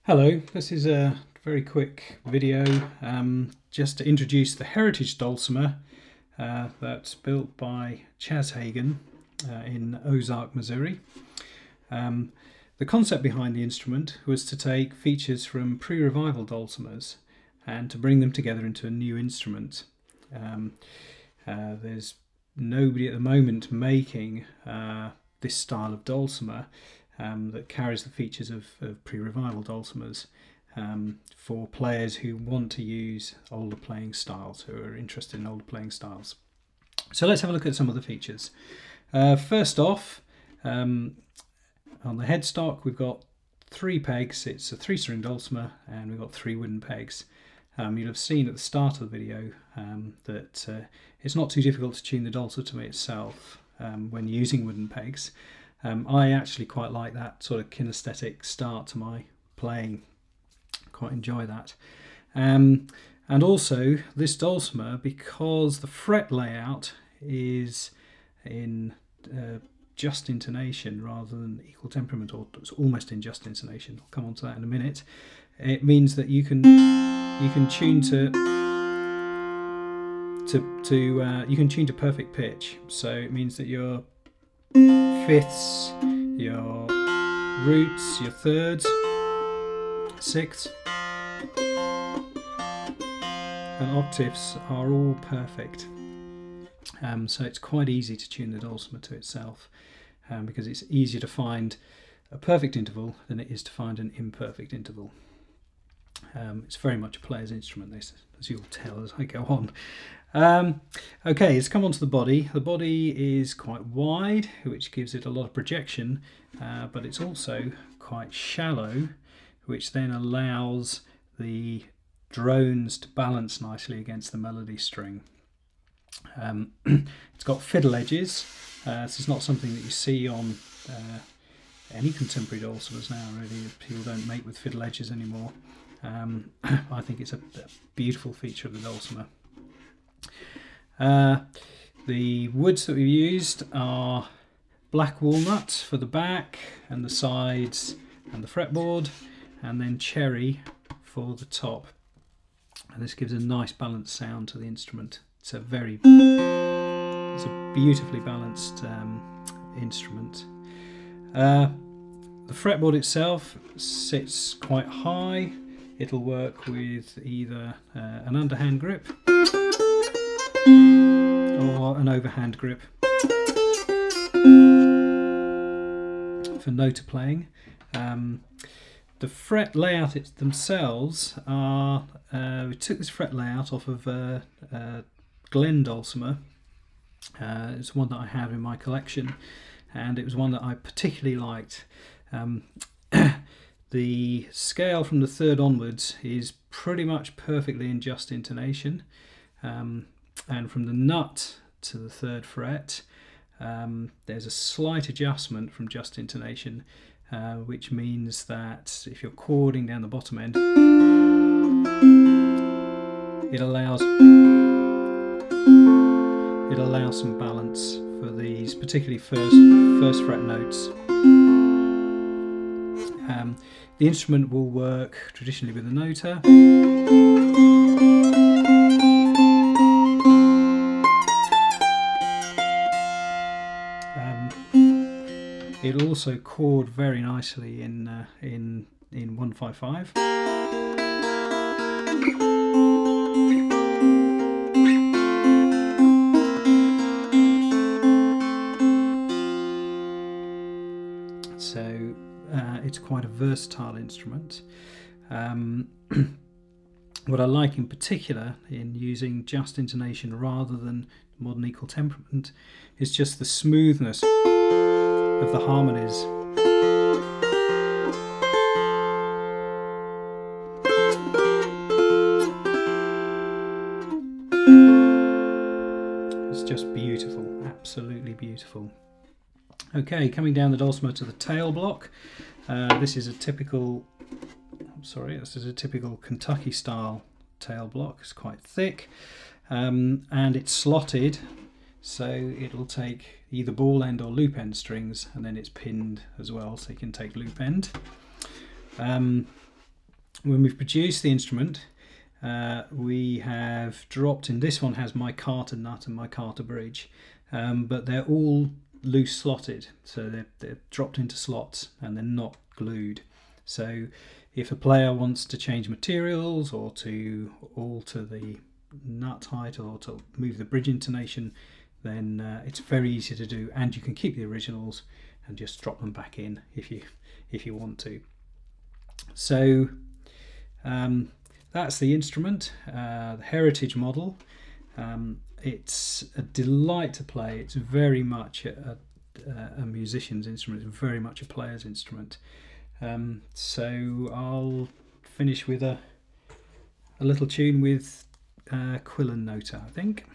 Hello, this is a very quick video just to introduce the heritage dulcimer that's built by Chas Hagen in Ozark, Missouri. The concept behind the instrument was to take features from pre-revival dulcimers and to bring them together into a new instrument. There's nobody at the moment making this style of dulcimer that carries the features of pre-revival dulcimers for players who want to use older playing styles, who are interested in older playing styles. So let's have a look at some of the features. First off, on the headstock we've got 3 pegs. It's a 3-string dulcimer and we've got 3 wooden pegs. You'll have seen at the start of the video that it's not too difficult to tune the dulcimer itself when using wooden pegs. I actually quite like that sort of kinesthetic start to my playing. Quite enjoy that. And also this dulcimer, because the fret layout is in just intonation rather than equal temperament, or it's almost in just intonation. I'll come on to that in a minute. It means that you can tune to perfect pitch. So it means that your fifths, your roots, your thirds, sixths and octaves are all perfect. So it's quite easy to tune the dulcimer to itself because it's easier to find a perfect interval than it is to find an imperfect interval. It's very much a player's instrument, this, as you'll tell as I go on. Okay, let's come on to the body. The body is quite wide, which gives it a lot of projection, but it's also quite shallow, which then allows the drones to balance nicely against the melody string. It's got fiddle edges. This is not something that you see on any contemporary dulcimers now, really. People don't make with fiddle edges anymore. I think it's a beautiful feature of the dulcimer. The woods that we've used are black walnut for the back and the sides and the fretboard, and then cherry for the top. And this gives a nice balanced sound to the instrument. It's a beautifully balanced instrument. The fretboard itself sits quite high. It'll work with either an underhand grip or an overhand grip for note playing. The fret layout themselves are, we took this fret layout off of Glen dulcimer. It's one that I have in my collection, and it was one that I particularly liked. The scale from the third onwards is pretty much perfectly in just intonation, and from the nut to the third fret there's a slight adjustment from just intonation, which means that if you're chording down the bottom end, it allows some balance for these, particularly first fret notes. The instrument will work traditionally with a noter. It'll also chord very nicely in 155. So it's quite a versatile instrument. What I like in particular in using just intonation rather than modern equal temperament is just the smoothness of the harmonies. Okay, coming down the dulcimer to the tail block. This is a typical Kentucky style tail block. It's quite thick, and it's slotted, so it'll take either ball end or loop end strings, and then it's pinned as well, so you can take loop end. When we've produced the instrument, we have dropped in. This one has micarta nut and micarta bridge, but they're all loose slotted, so they're dropped into slots and they're not glued. So if a player wants to change materials or to alter the nut height or to move the bridge intonation, then it's very easy to do, and you can keep the originals and just drop them back in if you want to. So that's the instrument, the Heritage model. It's a delight to play. It's very much a musician's instrument. It's very much a player's instrument. So I'll finish with a little tune with Quill and Nota, I think.